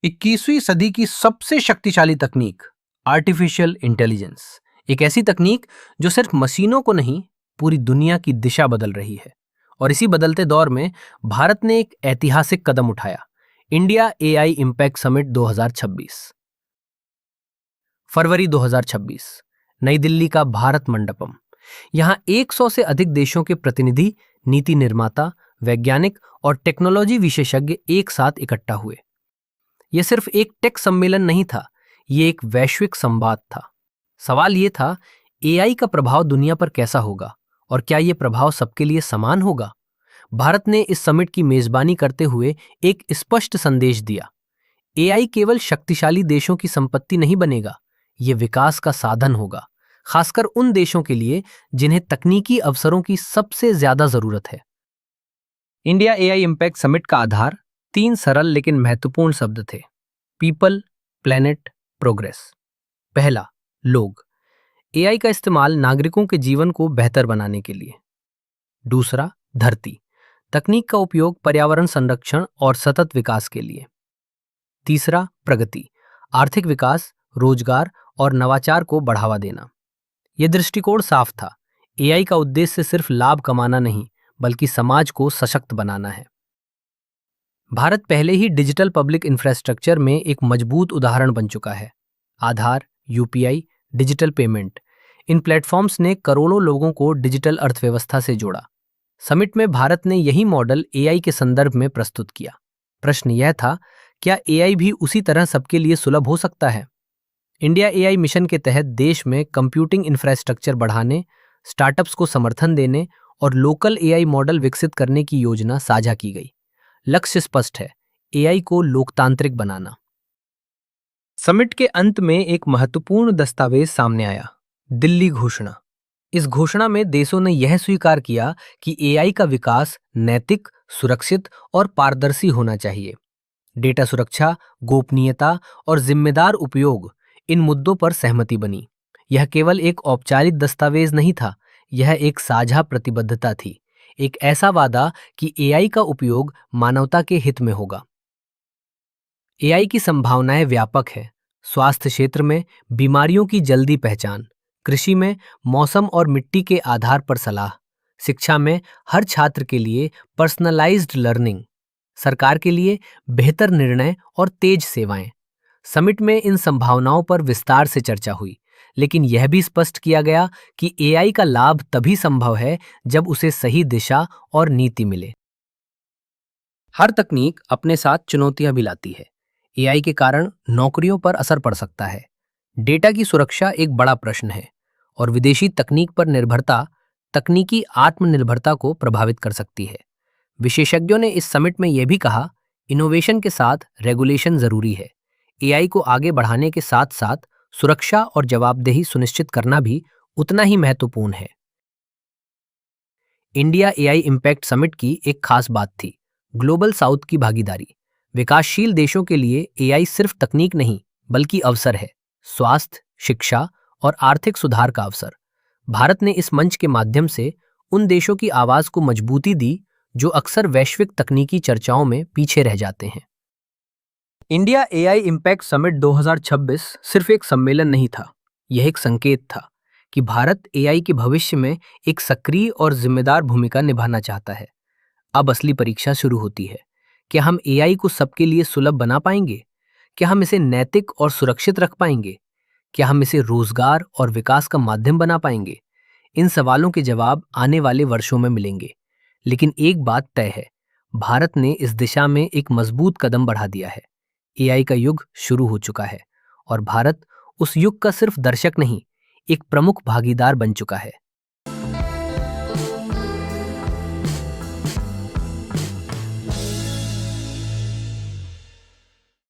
21वीं सदी की सबसे शक्तिशाली तकनीक आर्टिफिशियल इंटेलिजेंस, एक ऐसी तकनीक जो सिर्फ मशीनों को नहीं पूरी दुनिया की दिशा बदल रही है। और इसी बदलते दौर में भारत ने एक ऐतिहासिक कदम उठाया, इंडिया एआई इम्पैक्ट समिट 2026। फरवरी 2026, नई दिल्ली का भारत मंडपम। यहाँ 100 से अधिक देशों के प्रतिनिधि, नीति निर्माता, वैज्ञानिक और टेक्नोलॉजी विशेषज्ञ एक साथ इकट्ठा हुए। यह सिर्फ एक टेक सम्मेलन नहीं था, ये एक वैश्विक संवाद था। सवाल ये था, एआई का प्रभाव दुनिया पर कैसा होगा और क्या यह प्रभाव सबके लिए समान होगा? भारत ने इस समिट की मेजबानी करते हुए एक स्पष्ट संदेश दिया। एआई केवल शक्तिशाली देशों की संपत्ति नहीं बनेगा, ये विकास का साधन होगा, खासकर उन देशों के लिए जिन्हें तकनीकी अवसरों की सबसे ज्यादा जरूरत है। इंडिया एआई इम्पैक्ट समिट का आधार 3 सरल लेकिन महत्वपूर्ण शब्द थे: पीपल, प्लेनेट, प्रोग्रेस। पहला, लोग। एआई का इस्तेमाल नागरिकों के जीवन को बेहतर बनाने के लिए। दूसरा, धरती। तकनीक का उपयोग पर्यावरण संरक्षण और सतत विकास के लिए। तीसरा, प्रगति। आर्थिक विकास, रोजगार और नवाचार को बढ़ावा देना। यह दृष्टिकोण साफ था, एआई का उद्देश्य सिर्फ लाभ कमाना नहीं, बल्कि समाज को सशक्त बनाना है। भारत पहले ही डिजिटल पब्लिक इंफ्रास्ट्रक्चर में एक मजबूत उदाहरण बन चुका है। आधार, यूपीआई, डिजिटल पेमेंट, इन प्लेटफॉर्म्स ने करोड़ों लोगों को डिजिटल अर्थव्यवस्था से जोड़ा। समिट में भारत ने यही मॉडल एआई के संदर्भ में प्रस्तुत किया। प्रश्न यह था, क्या एआई भी उसी तरह सबके लिए सुलभ हो सकता है? इंडिया एआई मिशन के तहत देश में कंप्यूटिंग इंफ्रास्ट्रक्चर बढ़ाने, स्टार्टअप्स को समर्थन देने और लोकल एआई मॉडल विकसित करने की योजना साझा की गई। लक्ष्य स्पष्ट है, एआई को लोकतांत्रिक बनाना। समिट के अंत में एक महत्वपूर्ण दस्तावेज सामने आया, दिल्ली घोषणा। इस घोषणा में देशों ने यह स्वीकार किया कि एआई का विकास नैतिक, सुरक्षित और पारदर्शी होना चाहिए। डेटा सुरक्षा, गोपनीयता और जिम्मेदार उपयोग, इन मुद्दों पर सहमति बनी। यह केवल एक औपचारिक दस्तावेज नहीं था, यह एक साझा प्रतिबद्धता थी, एक ऐसा वादा कि एआई का उपयोग मानवता के हित में होगा। एआई की संभावनाएं व्यापक है। स्वास्थ्य क्षेत्र में बीमारियों की जल्दी पहचान, कृषि में मौसम और मिट्टी के आधार पर सलाह, शिक्षा में हर छात्र के लिए पर्सनलाइज्ड लर्निंग, सरकार के लिए बेहतर निर्णय और तेज सेवाएं। समिट में इन संभावनाओं पर विस्तार से चर्चा हुई, लेकिन यह भी स्पष्ट किया गया कि एआई का लाभ तभी संभव है जब उसे सही दिशा और नीति मिले। हर तकनीक अपने साथ चुनौतियां भी लाती है। एआई के कारण नौकरियों पर असर पड़ सकता है। डेटा की सुरक्षा एक बड़ा प्रश्न है और विदेशी तकनीक पर निर्भरता तकनीकी आत्मनिर्भरता को प्रभावित कर सकती है। विशेषज्ञों ने इस समिट में यह भी कहा, इनोवेशन के साथ रेगुलेशन जरूरी है। एआई को आगे बढ़ाने के साथ साथ सुरक्षा और जवाबदेही सुनिश्चित करना भी उतना ही महत्वपूर्ण है। इंडिया एआई इम्पैक्ट समिट की एक खास बात थी, ग्लोबल साउथ की भागीदारी। विकासशील देशों के लिए एआई सिर्फ तकनीक नहीं, बल्कि अवसर है, स्वास्थ्य, शिक्षा और आर्थिक सुधार का अवसर। भारत ने इस मंच के माध्यम से उन देशों की आवाज को मजबूती दी जो अक्सर वैश्विक तकनीकी चर्चाओं में पीछे रह जाते हैं। इंडिया एआई इम्पैक्ट समिट 2026 सिर्फ एक सम्मेलन नहीं था, यह एक संकेत था कि भारत एआई के भविष्य में एक सक्रिय और जिम्मेदार भूमिका निभाना चाहता है। अब असली परीक्षा शुरू होती है। क्या हम एआई को सबके लिए सुलभ बना पाएंगे? क्या हम इसे नैतिक और सुरक्षित रख पाएंगे? क्या हम इसे रोजगार और विकास का माध्यम बना पाएंगे? इन सवालों के जवाब आने वाले वर्षों में मिलेंगे। लेकिन एक बात तय है, भारत ने इस दिशा में एक मजबूत कदम बढ़ा दिया है। एआई का युग शुरू हो चुका है और भारत उस युग का सिर्फ दर्शक नहीं, एक प्रमुख भागीदार बन चुका है।